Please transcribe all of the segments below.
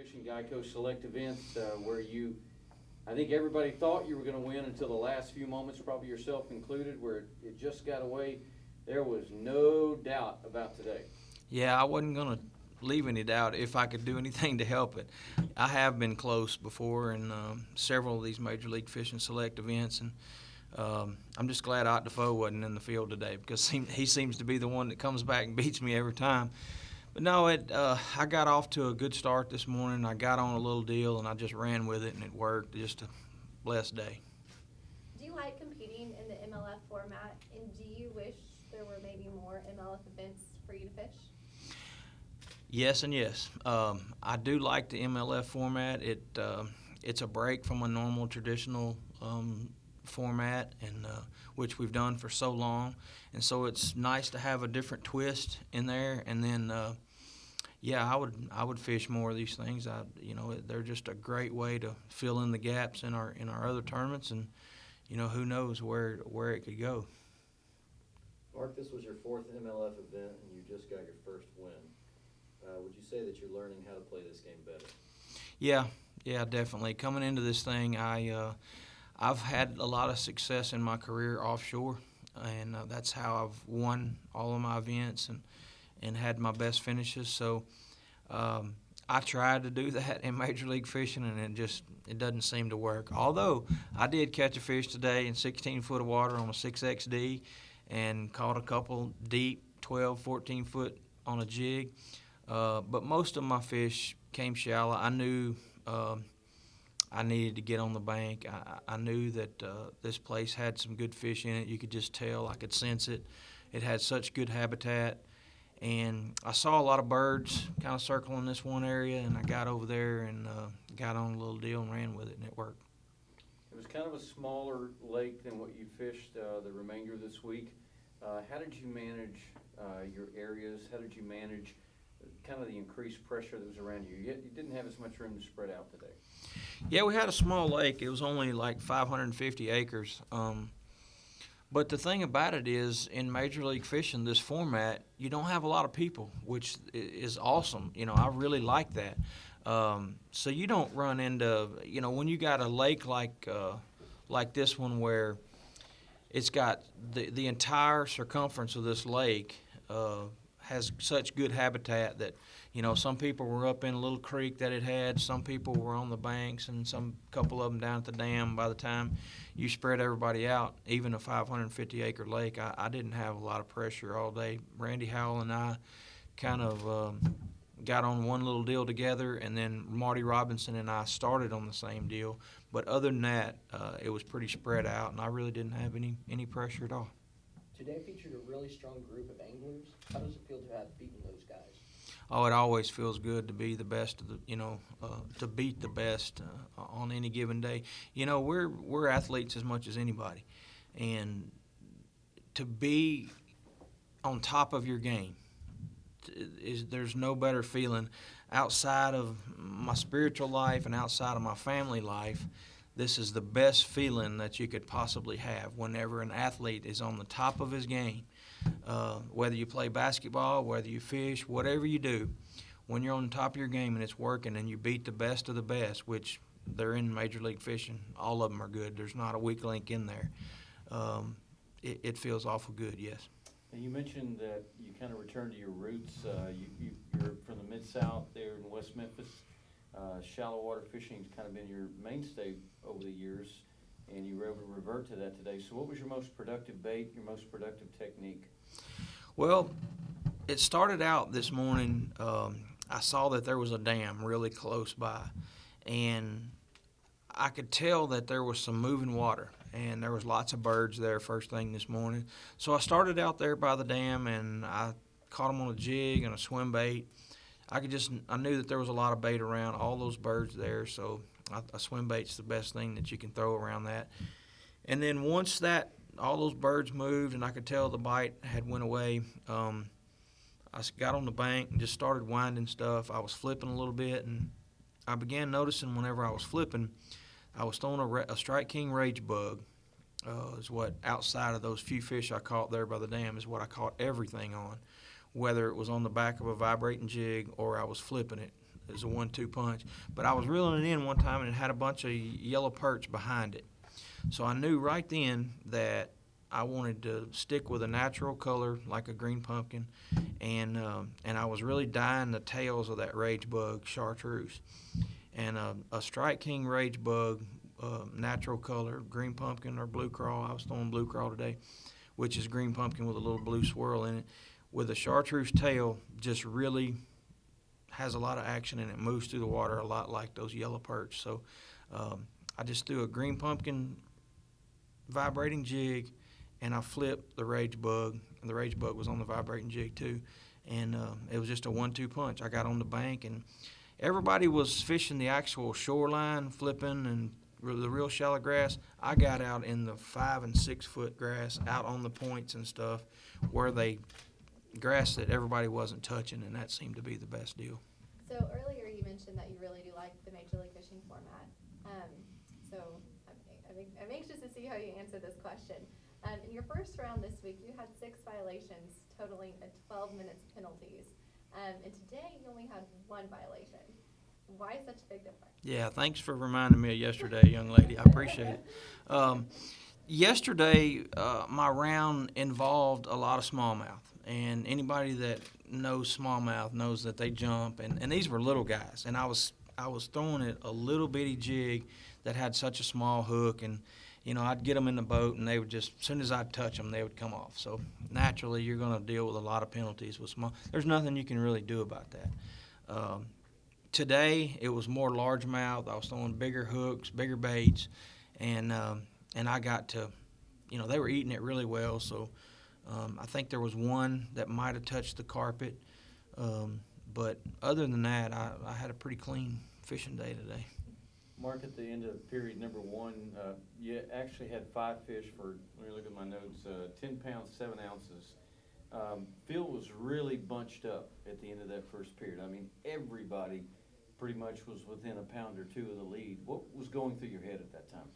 Fishing Geico Select Events where I think everybody thought you were going to win until the last few moments, probably yourself included, where it just got away. There was no doubt about today. Yeah, I wasn't going to leave any doubt if I could do anything to help it. I have been close before in several of these Major League Fishing Select events, and I'm just glad Ott Defoe wasn't in the field today because he seems to be the one that comes back and beats me every time. But no, I got off to a good start this morning. I got on a little deal, and I just ran with it, and it worked. Just a blessed day. Do you like competing in the MLF format, and do you wish there were maybe more MLF events for you to fish? Yes and yes. I do like the MLF format. It's a break from a normal traditional format, and which we've done for so long, and so it's nice to have a different twist in there. And then, yeah, I would fish more of these things. They're just a great way to fill in the gaps in our other tournaments, and who knows where it could go. Mark, this was your fourth MLF event, and you just got your first win. Would you say that you're learning how to play this game better? Yeah, definitely. Coming into this thing, I've had a lot of success in my career offshore, and that's how I've won all of my events and had my best finishes. So I tried to do that in Major League Fishing, and it doesn't seem to work. Although I did catch a fish today in 16 foot of water on a 6XD and caught a couple deep 12, 14 foot on a jig. But most of my fish came shallow. I knew I needed to get on the bank. I knew that this place had some good fish in it. You could just tell. I could sense it. It had such good habitat. And I saw a lot of birds kind of circling this one area, and I got over there and got on a little deal and ran with it, and it worked. It was kind of a smaller lake than what you fished the remainder of this week. How did you manage your areas? How did you manage kind of the increased pressure that was around you? You didn't have as much room to spread out today. Yeah, we had a small lake. It was only like 550 acres. But the thing about it is, in Major League Fishing, this format, you don't have a lot of people, which is awesome. I really like that. So you don't run into, when you got a lake like this one where it's got the entire circumference of this lake has such good habitat that, some people were up in a little creek that it had, some people were on the banks, and some couple of them down at the dam. By the time you spread everybody out, even a 550-acre lake, I didn't have a lot of pressure all day. Randy Howell and I kind of got on one little deal together, and then Marty Robinson and I started on the same deal. But other than that, it was pretty spread out, and I really didn't have any pressure at all. Today featured a really strong group of anglers. How does it feel to have beaten those guys? Oh, it always feels good to be the best of the, to beat the best on any given day. We're athletes as much as anybody, and to be on top of your game there's no better feeling outside of my spiritual life and outside of my family life. This is the best feeling that you could possibly have whenever an athlete is on the top of his game. Whether you play basketball, whether you fish, whatever you do, when you're on the top of your game and it's working and you beat the best of the best, which they're in Major League Fishing, all of them are good. There's not a weak link in there. It feels awful good, yes. And you mentioned that you kind of returned to your roots. You're from the Mid-South there in West Memphis. Shallow water fishing has kind of been your mainstay over the years, and you were able to revert to that today. So what was your most productive bait, your most productive technique? Well, it started out this morning. I saw that there was a dam really close by, and I could tell that there was some moving water, and there was lots of birds there first thing this morning. So I started out there by the dam, and I caught them on a jig and a swim bait. I knew that there was a lot of bait around, all those birds there, so a swim bait's the best thing that you can throw around that. And then once all those birds moved and I could tell the bite had went away, I got on the bank and just started winding stuff. I was flipping a little bit, and I began noticing whenever I was flipping, I was throwing a Strike King Rage Bug. Is what, outside of those few fish I caught there by the dam, is what I caught everything on. Whether it was on the back of a vibrating jig or I was flipping it, as a 1-2 punch. But I was reeling it in one time, and it had a bunch of yellow perch behind it. So I knew right then that I wanted to stick with a natural color like a green pumpkin, and I was really dyeing the tails of that rage bug chartreuse. And a Strike King rage bug, natural color, green pumpkin or blue crawl. I was throwing blue crawl today, which is green pumpkin with a little blue swirl in it, with a chartreuse tail. Just really has a lot of action, and it moves through the water a lot like those yellow perch. So I just threw a green pumpkin vibrating jig, and I flipped the rage bug, and the rage bug was on the vibrating jig too, and it was just a 1-2 punch. I got on the bank, and everybody was fishing the actual shoreline, flipping, and the real shallow grass. I got out in the 5 and 6 foot grass, out on the points and stuff, where they grass that everybody wasn't touching, and that seemed to be the best deal. So earlier you mentioned that you really do like the Major League Fishing format. So I'm anxious to see how you answer this question. In your first round this week, you had 6 violations, totaling 12 minutes penalties. And today you only had 1 violation. Why such a big difference? Yeah, thanks for reminding me of yesterday, young lady. I appreciate it. Yesterday, my round involved a lot of smallmouth. And anybody that knows smallmouth knows that they jump. And these were little guys. And I was throwing it a little bitty jig that had such a small hook. And, you know, I'd get them in the boat, and they would just, as soon as I'd touch them, they would come off. So naturally, you're going to deal with a lot of penalties with small. There's nothing you can really do about that. Today, it was more largemouth. I was throwing bigger hooks, bigger baits, and I got to, you know, they were eating it really well. So I think there was one that might have touched the carpet, but other than that, I had a pretty clean fishing day today. Mark, at the end of period number 1, you actually had 5 fish for, let me look at my notes, 10 pounds, 7 ounces. Phil was really bunched up at the end of that first period. I mean, everybody pretty much was within a pound or 2 of the lead. What was going through your head at that time?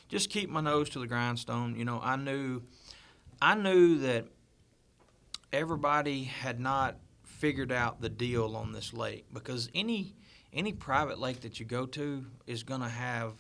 Just keep my nose to the grindstone. You know, I knew that everybody had not figured out the deal on this lake, because any private lake that you go to is going to have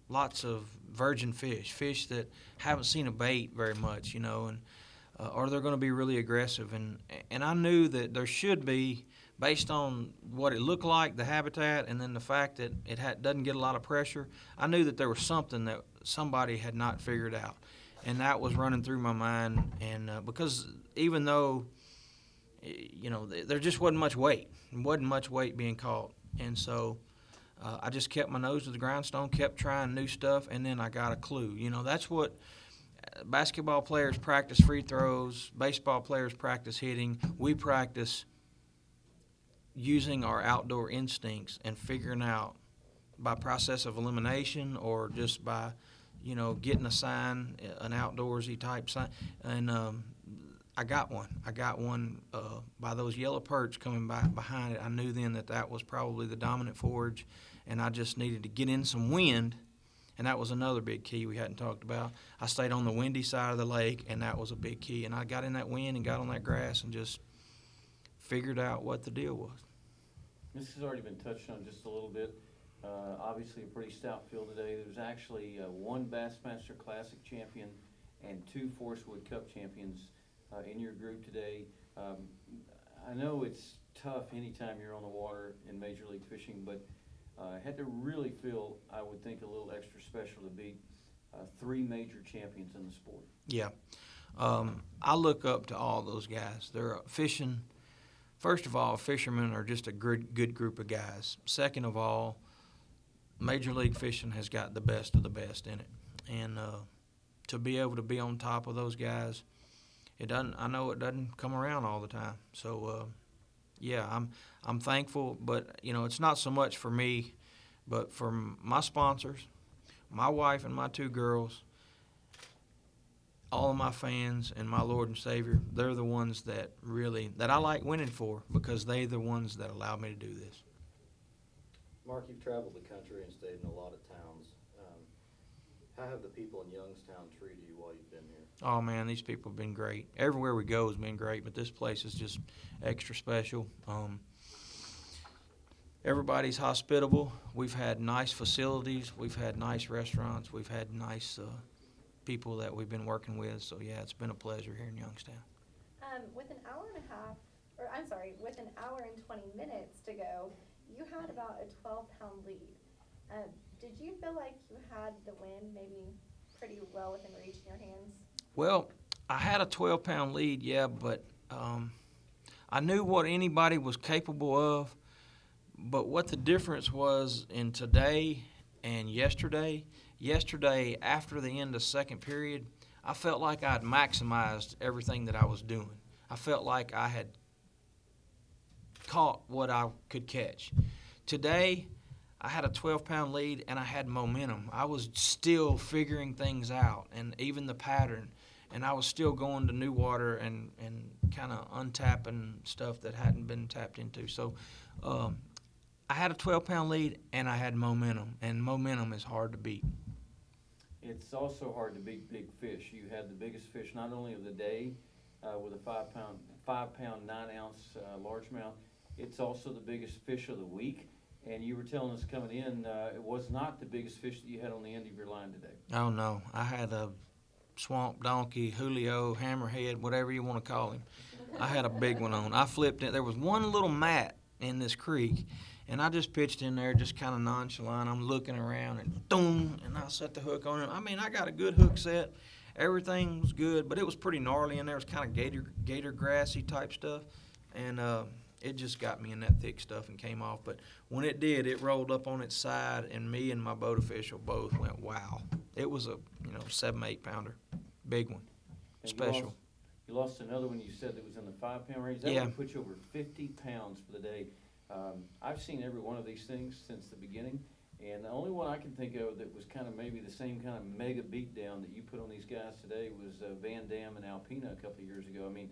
lots of virgin fish that haven't seen a bait very much, you know, and or they're going to be really aggressive. And I knew that there should be, based on what it looked like, the habitat, and then the fact that it doesn't get a lot of pressure, I knew that there was something that somebody had not figured out. And that was running through my mind, and because even though, you know, there just wasn't much weight being caught. And so I just kept my nose to the grindstone, kept trying new stuff, and then I got a clue. You know, that's what basketball players practice free throws, baseball players practice hitting. We practice using our outdoor instincts and figuring out by process of elimination, or just by, you know, getting a sign, an outdoorsy type sign. And I got one by those yellow perch coming back behind it. I knew then that was probably the dominant forage, and I just needed to get in some wind, and that was another big key we hadn't talked about. I stayed on the windy side of the lake, and that was a big key. And I got in that wind and got on that grass and just figured out what the deal was. This has already been touched on just a little bit. Obviously, a pretty stout field today. There's actually 1 Bassmaster Classic champion and 2 Forest Wood Cup champions in your group today. I know it's tough anytime you're on the water in Major League Fishing, but had to really feel, I would think, a little extra special to beat 3 major champions in the sport. Yeah. I look up to all those guys. They're fishing. First of all, fishermen are just a good group of guys. Second of all, Major League Fishing has got the best of the best in it. And to be able to be on top of those guys, I know it doesn't come around all the time. So, yeah, I'm thankful. But, you know, it's not so much for me, but for my sponsors, my wife and my 2 girls, all of my fans, and my Lord and Savior. They're the ones that I like winning for, because they're the ones that allow me to do this. Mark, you've traveled the country and stayed in a lot of towns. How have the people in Youngstown treated you while you've been here? Oh, man, these people have been great. Everywhere we go has been great, but this place is just extra special. Everybody's hospitable. We've had nice facilities. We've had nice restaurants. We've had nice people that we've been working with. So, yeah, it's been a pleasure here in Youngstown. With an hour and a half, or I'm sorry, with an hour and 20 minutes to go, you had about a 12-pound lead. Did you feel like you had the win maybe pretty well within reach in your hands? Well, I had a 12-pound lead, yeah, but I knew what anybody was capable of. But what the difference was in today and yesterday, after the end of second period, I felt like I'd maximized everything that I was doing. I felt like I had caught what I could catch. Today, I had a 12-pound lead and I had momentum. I was still figuring things out and even the pattern, and I was still going to new water and kind of untapping stuff that hadn't been tapped into. So I had a 12-pound lead and I had momentum, and momentum is hard to beat. It's also hard to beat big fish. You had the biggest fish not only of the day with a 5 pound 9 ounce largemouth. It's also the biggest fish of the week. And you were telling us coming in, it was not the biggest fish that you had on the end of your line today. Oh no, I had a swamp donkey, Julio, hammerhead, whatever you want to call him. I had a big one on. I flipped it. There was one little mat in this creek, and I just pitched in there just kind of nonchalant. I'm looking around and boom, and I set the hook on it. I mean, I got a good hook set. Everything was good, but it was pretty gnarly in there. It was kind of gator grassy type stuff, and it just got me in that thick stuff and came off. But when it did, it rolled up on its side, and me and my boat official both went, wow. It was a 7, 8 pounder, big one, And special. You lost another one you said that was in the 5 pound range. That Yeah. would put you over 50 pounds for the day. I've seen every one of these things since the beginning, and the only one I can think of that was kind of maybe the same kind of mega beatdown that you put on these guys today was Van Dam and Alpena a couple of years ago. I mean,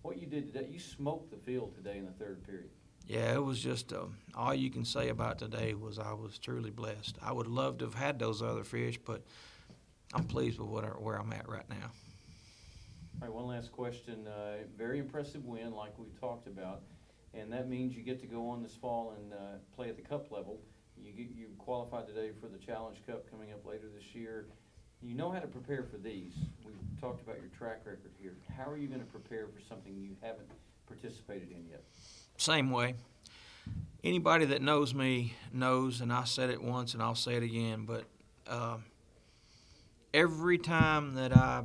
what you did today, you smoked the field today in the third period. Yeah, it was just all you can say about today was I was truly blessed. I would love to have had those other fish, but I'm pleased with where I'm at right now. All right, one last question. Very impressive win, like we talked about, and that means you get to go on this fall and play at the Cup level. You qualified today for the Challenge Cup coming up later this year. You know how to prepare for these. We've talked about your track record here. How are you going to prepare for something you haven't participated in yet? Same way. Anybody that knows me knows, and I said it once and I'll say it again, but every time that I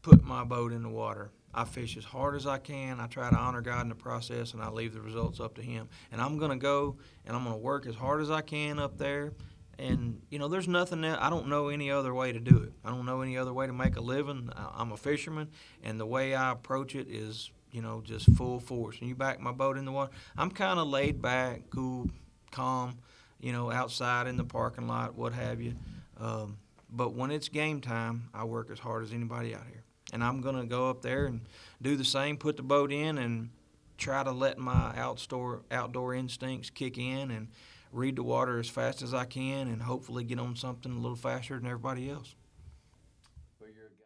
put my boat in the water, I fish as hard as I can. I try to honor God in the process, and I leave the results up to Him. And I'm going to go, and I'm going to work as hard as I can up there. And, there's nothing that I don't know any other way to do it. I don't know any other way to make a living. I'm a fisherman, and the way I approach it is, just full force. And you back my boat in the water, I'm kind of laid back, cool, calm, outside in the parking lot, what have you. But when it's game time, I work as hard as anybody out here. And I'm going to go up there and do the same, put the boat in, and try to let my outdoor instincts kick in and read the water as fast as I can and hopefully get on something a little faster than everybody else.